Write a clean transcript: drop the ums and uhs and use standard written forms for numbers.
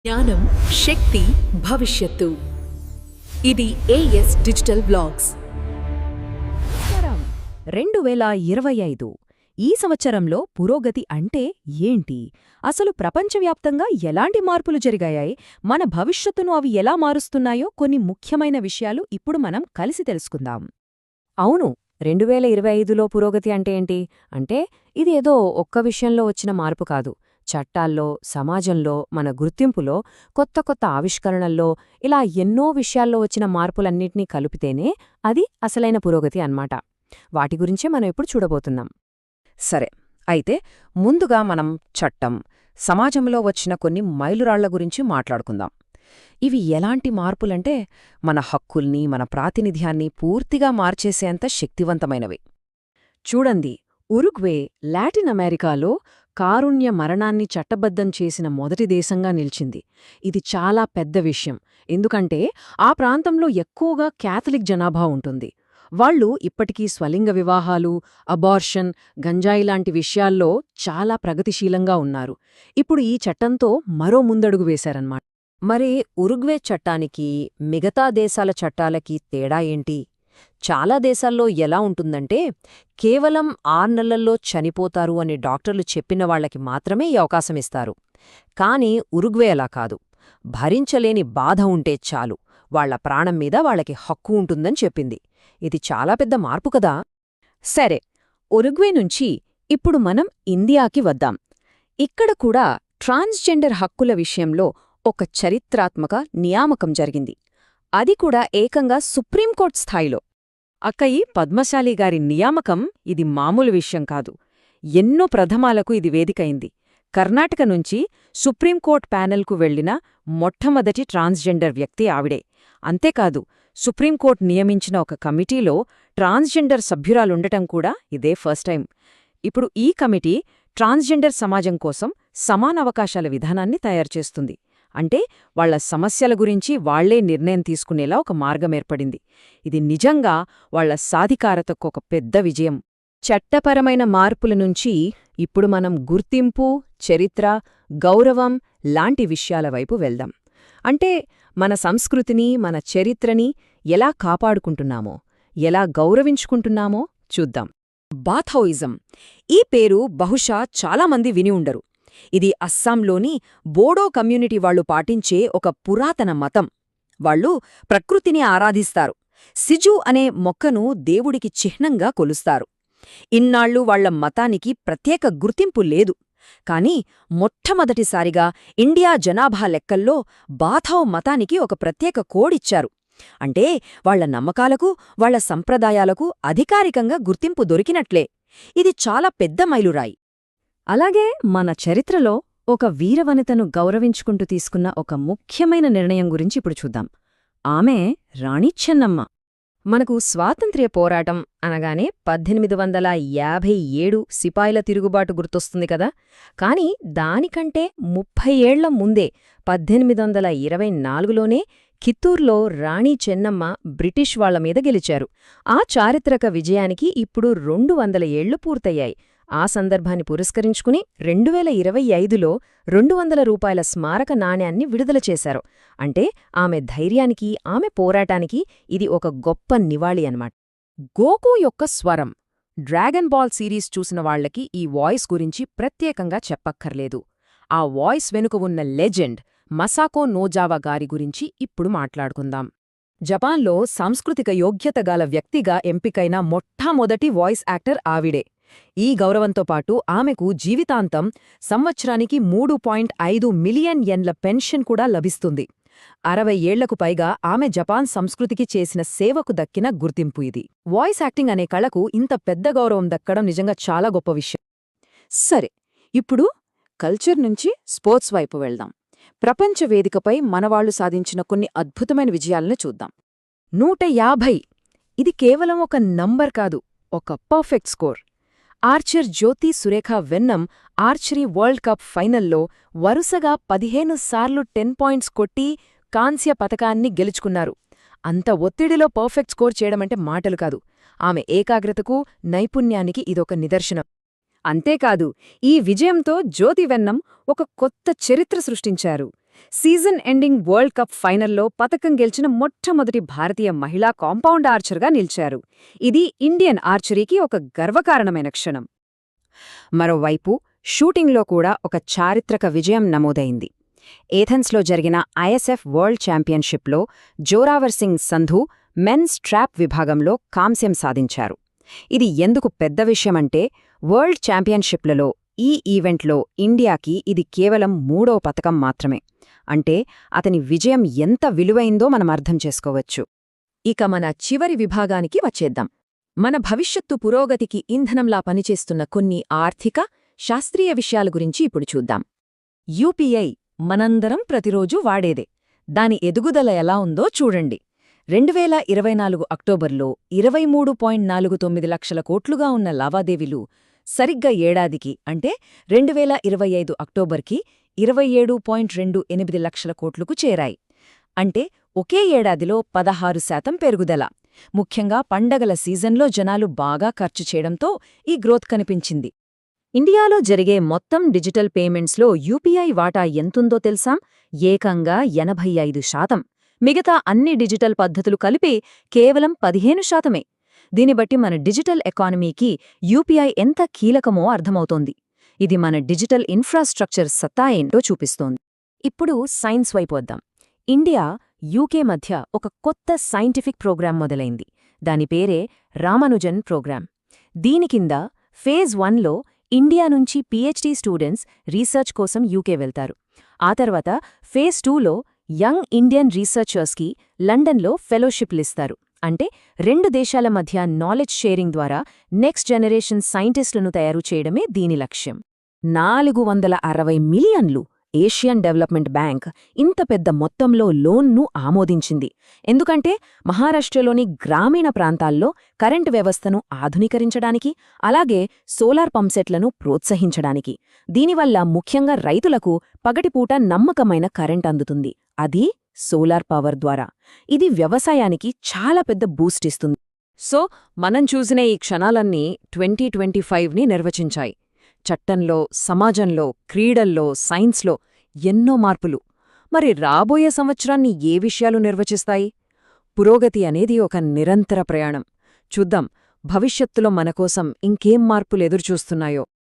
జ్ఞానం, శక్తి, భవిష్యత్తు. ఇది ఏఎస్ డిజిటల్ బ్లాగ్స్. 2025 ఈ సంవత్సరంలో పురోగతి అంటే ఏంటి? అసలు ప్రపంచవ్యాప్తంగా ఎలాంటి మార్పులు జరిగాయి? మన భవిష్యత్తును అవి ఎలా మారుస్తున్నాయో కొన్ని ముఖ్యమైన విషయాలు ఇప్పుడు మనం కలిసి తెలుసుకుందాం. అవును, 2025లో పురోగతి అంటే ఏంటి? అంటే ఇది ఏదో ఒక్క విషయంలో వచ్చిన మార్పు కాదు. చట్టాల్లో, సమాజంలో, మన గుర్తింపులో, కొత్త కొత్త ఆవిష్కరణల్లో ఇలా ఎన్నో విషయాల్లో వచ్చిన మార్పులన్నింటినీ కలిపితేనే అది అసలైన పురోగతి అన్నమాట. వాటి గురించే మనం ఇప్పుడు చూడబోతున్నాం. సరే, అయితే ముందుగా మనం చట్టం, సమాజంలో వచ్చిన కొన్ని మైలురాళ్ల గురించి మాట్లాడుకుందాం. ఇవి ఎలాంటి మార్పులంటే మన హక్కుల్ని, మన ప్రాతినిధ్యాన్ని పూర్తిగా మార్చేసేంత శక్తివంతమైనవి. చూడండి, ఉరుగ్వే లాటిన్ అమెరికాలో కారుణ్య మరణాన్ని చట్టబద్ధం చేసిన మొదటి దేశంగా నిలిచింది. ఇది చాలా పెద్ద విషయం, ఎందుకంటే ఆ ప్రాంతంలో ఎక్కువగా క్యాథలిక్ జనాభా ఉంటుంది. వాళ్ళు ఇప్పటికీ స్వలింగ వివాహాలు, అబార్షన్, గంజాయి లాంటి విషయాల్లో చాలా ప్రగతిశీలంగా ఉన్నారు. ఇప్పుడు ఈ చట్టంతో మరో ముందడుగు వేశారన్నమాట. మరి ఉరుగ్వే చట్టానికి మిగతా దేశాల చట్టాలకి తేడా ఏంటి? చాలా దేశాల్లో ఎలా ఉంటుందంటే కేవలం 6 నెలల్లో చనిపోతారు అని డాక్టర్లు చెప్పిన వాళ్లకి మాత్రమే ఈ అవకాశమిస్తారు. కానీ ఉరుగ్వే అలా కాదు. భరించలేని బాధ ఉంటే చాలు, వాళ్ల ప్రాణం మీద వాళ్లకి హక్కు ఉంటుందని చెప్పింది. ఇది చాలా పెద్ద మార్పు కదా. సరే, ఉరుగ్వే నుంచి ఇప్పుడు మనం ఇండియాకి వద్దాం. ఇక్కడ కూడా ట్రాన్స్జెండర్ హక్కుల విషయంలో ఒక చరిత్రాత్మక నియామకం జరిగింది. అది కూడా ఏకంగా సుప్రీంకోర్టు స్థాయిలో. అక్కయి పద్మశాలి గారి నియామకం ఇది మామూలు విషయం కాదు. ఎన్నో ప్రథమాలకు ఇది వేదికైంది. కర్ణాటక నుంచి సుప్రీంకోర్టు ప్యానెల్కు వెళ్లిన మొట్టమొదటి ట్రాన్స్జెండర్ వ్యక్తి ఆవిడే. అంతేకాదు, సుప్రీంకోర్టు నియమించిన ఒక కమిటీలో ట్రాన్స్జెండర్ సభ్యురాలుండటం కూడా ఇదే ఫస్ట్ టైం. ఇప్పుడు ఈ కమిటీ ట్రాన్స్జెండర్ సమాజం కోసం సమానవకాశాల విధానాన్ని తయారుచేస్తుంది. అంటే వాళ్ల సమస్యల గురించి వాళ్లే నిర్ణయం తీసుకునేలా ఒక మార్గమేర్పడింది. ఇది నిజంగా వాళ్ల సాధికారతకు ఒక పెద్ద విజయం. చట్టపరమైన మార్పుల నుంచి ఇప్పుడు మనం గుర్తింపు, చరిత్ర, గౌరవం లాంటి విషయాల వైపు వెళ్దాం. అంటే మన సంస్కృతిని, మన చరిత్రని ఎలా కాపాడుకుంటున్నామో, ఎలా గౌరవించుకుంటున్నామో చూద్దాం. బాథౌయిజం ఈ పేరు బహుశా చాలామంది విని ఉండరు. ఇది అస్సాంలోని బోడో కమ్యూనిటీ వాళ్లు పాటించే ఒక పురాతన మతం. వాళ్ళు ప్రకృతిని ఆరాధిస్తారు. సిజు అనే మొక్కను దేవుడికి చిహ్నంగా కొలుస్తారు. ఇన్నాళ్లు వాళ్ల మతానికి ప్రత్యేక గుర్తింపు లేదు. కాని మొట్టమొదటిసారిగా ఇండియా జనాభా లెక్కల్లో బాథౌ మతానికి ఒక ప్రత్యేక కోడిచ్చారు. అంటే వాళ్ల నమ్మకాలకు, వాళ్ల సంప్రదాయాలకు అధికారికంగా గుర్తింపు దొరికినట్లే. ఇది చాలా పెద్ద మైలురాయి. అలాగే మన చరిత్రలో ఒక వీరవనితను గౌరవించుకుంటూ తీసుకున్న ఒక ముఖ్యమైన నిర్ణయం గురించి ఇప్పుడు చూద్దాం. ఆమె రాణి చెన్నమ్మ. మనకు స్వాతంత్ర్య పోరాటం అనగానే 1857 సిపాయిల తిరుగుబాటు గుర్తొస్తుంది కదా. కాని దానికంటే 30 ఏళ్ల ముందే 1824లోనే కిత్తూర్లో రాణి చెన్నమ్మ బ్రిటిష్ వాళ్ల మీద గెలిచారు. ఆ చారిత్రక విజయానికి ఇప్పుడు 200 ఏళ్లు పూర్తయ్యాయి. ఆ సందర్భాన్ని పురస్కరించుకుని 2025లో 200 రూపాయల స్మారక నాణ్యాన్ని విడుదల చేశారు. అంటే ఆమె ధైర్యానికి, ఆమె పోరాటానికి ఇది ఒక గొప్ప నివాళి అన్నమాట. గోకు యొక్క స్వరం, డ్రాగన్ బాల్ సిరీస్ చూసిన వాళ్లకి ఈ వాయిస్ గురించి ప్రత్యేకంగా చెప్పక్కర్లేదు. ఆ వాయిస్ వెనుక ఉన్న లెజెండ్ మసాకో నోజావా గారి గురించి ఇప్పుడు మాట్లాడుకుందాం. జపాన్లో సాంస్కృతిక యోగ్యతగాల వ్యక్తిగా ఎంపికైన మొట్టమొదటి వాయిస్ యాక్టర్ ఆవిడే. ఈ గౌరవంతో పాటు ఆమెకు జీవితాంతం సంవత్సరానికి 3.5 మిలియన్ యెన్ల పెన్షన్ కూడా లభిస్తుంది. 60 ఏళ్లకు పైగా ఆమె జపాన్ సంస్కృతికి చేసిన సేవకు దక్కిన గుర్తింపు ఇది. వాయిస్ యాక్టింగ్ అనే కళకు ఇంత పెద్ద గౌరవం దక్కడం నిజంగా చాలా గొప్ప విషయం. సరే, ఇప్పుడు కల్చర్ నుంచి స్పోర్ట్స్ వైపు వెళ్దాం. ప్రపంచ వేదికపై మనవాళ్లు సాధించిన కొన్ని అద్భుతమైన విజయాలను చూద్దాం. 150 ఇది కేవలం ఒక నంబర్ కాదు, ఒక పర్ఫెక్ట్ స్కోర్. ఆర్చర్ జ్యోతి సురేఖ వెన్నం ఆర్చరీ వరల్డ్ కప్ ఫైనల్లో వరుసగా 15 సార్లు 10 పాయింట్స్ కొట్టి కాంస్య పతకాన్ని గెలుచుకున్నారు. అంత ఒత్తిడిలో పర్ఫెక్ట్ స్కోర్ చేయడమంటే మాటలు కాదు. ఆమె ఏకాగ్రతకు, నైపుణ్యానికి ఇదొక నిదర్శనం. అంతేకాదు, ఈ విజయంతో జ్యోతి వెన్నం ఒక కొత్త చరిత్ర సృష్టించారు. సీజన్ ఎండింగ్ వరల్డ్ కప్ ఫైనల్లో పతకం గెలిచిన మొట్టమొదటి భారతీయ మహిళా కాంపౌండ్ ఆర్చర్గా నిలిచారు. ఇది ఇండియన్ ఆర్చరీకి ఒక గర్వకారణమైన క్షణం. మరోవైపు షూటింగ్లో కూడా ఒక చారిత్రక విజయం నమోదైంది. ఏథెన్స్లో జరిగిన ఐఎస్ఎఫ్ వరల్డ్ ఛాంపియన్షిప్లో జోరావర్ సింగ్ సంధు మెన్స్ ట్రాప్ విభాగంలో కాంస్యం సాధించారు. ఇది ఎందుకు పెద్ద విషయమంటే వరల్డ్ ఛాంపియన్షిప్లలో ఈ ఈవెంట్లో ఇండియాకి ఇది కేవలం 3వ పతకం మాత్రమే. అంటే అతని విజయం ఎంత విలువైందో మనం అర్థం చేసుకోవచ్చు. ఇక మన చివరి విభాగానికి వచ్చేద్దాం. మన భవిష్యత్తు పురోగతికి ఇంధనంలా పనిచేస్తున్న కొన్ని ఆర్థిక, శాస్త్రీయ విషయాల గురించి ఇప్పుడు చూద్దాం. యూపీఐ మనందరం ప్రతిరోజూ వాడేదే. దాని ఎదుగుదల ఎలా ఉందో చూడండి. 2024 అక్టోబర్లో 23.49 లక్షల కోట్లుగా ఉన్న లావాదేవీలు సరిగ్గా ఏడాదికి అంటే 2025 అక్టోబర్కి 27.28 లక్షల కోట్లకు చేరాయి. అంటే ఒకే ఏడాదిలో 16% పెరుగుదల. ముఖ్యంగా పండగల సీజన్లో జనాలు బాగా ఖర్చు చేయడంతో ఈ గ్రోత్ కనిపించింది. ఇండియాలో జరిగే మొత్తం డిజిటల్ పేమెంట్స్లో యూపీఐ వాటా ఎంతుందో తెలుసా? ఏకంగా 85%. మిగతా అన్ని డిజిటల్ పద్ధతులు కలిపి కేవలం 15%. దీన్ని బట్టి మన డిజిటల్ ఎకానమీకి యూపీఐ ఎంత కీలకమో అర్థమవుతోంది. ఇది మన డిజిటల్ ఇన్ఫ్రాస్ట్రక్చర్ సత్తా ఏంటో చూపిస్తోంది. ఇప్పుడు సైన్స్ వైపు వద్దాం. ఇండియా, యూకే మధ్య ఒక కొత్త సైంటిఫిక్ ప్రోగ్రాం మొదలైంది. దాని పేరే రామానుజన్ ప్రోగ్రాం. దీని కింద ఫేజ్ 1లో ఇండియా నుంచి పీహెచ్డీ స్టూడెంట్స్ రీసెర్చ్ కోసం యూకే వెళ్తారు. ఆ తర్వాత ఫేజ్ 2లో యంగ్ ఇండియన్ రీసెర్చర్స్కి లండన్లో ఫెలోషిప్లిస్తారు. అంటే 2 దేశాల మధ్య నాలెడ్జ్ షేరింగ్ ద్వారా నెక్స్ట్ జనరేషన్ సైంటిస్టులను తయారు చేయడమే దీని లక్ష్యం. 460 మిలియన్లు ఏషియన్ డెవలప్మెంట్ బ్యాంక్ ఇంత పెద్ద మొత్తంలో లోన్ను ఆమోదించింది. ఎందుకంటే మహారాష్ట్రలోని గ్రామీణ ప్రాంతాల్లో కరెంటు వ్యవస్థను ఆధునీకరించడానికి, అలాగే సోలార్ పంప్సెట్లను ప్రోత్సహించడానికి. దీనివల్ల ముఖ్యంగా రైతులకు పగటిపూట నమ్మకమైన కరెంట్ అందుతుంది. అది సోలార్ పవర్ ద్వారా. ఇది వ్యవసాయానికి చాలా పెద్ద బూస్ట్ ఇస్తుంది. సో మనం చూసిన ఈ క్షణాలన్నీ 2025ని నిర్వచించాయి. చట్టంలో, సమాజంలో, క్రీడల్లో, సైన్స్లో ఎన్నో మార్పులు. మరి రాబోయే సంవత్సరాన్ని ఏ విషయాలు నిర్వచిస్తాయి? పురోగతి అనేది ఒక నిరంతర ప్రయాణం. చూద్దాం భవిష్యత్తులో మనకోసం ఇంకేం మార్పులు ఎదురుచూస్తున్నాయో.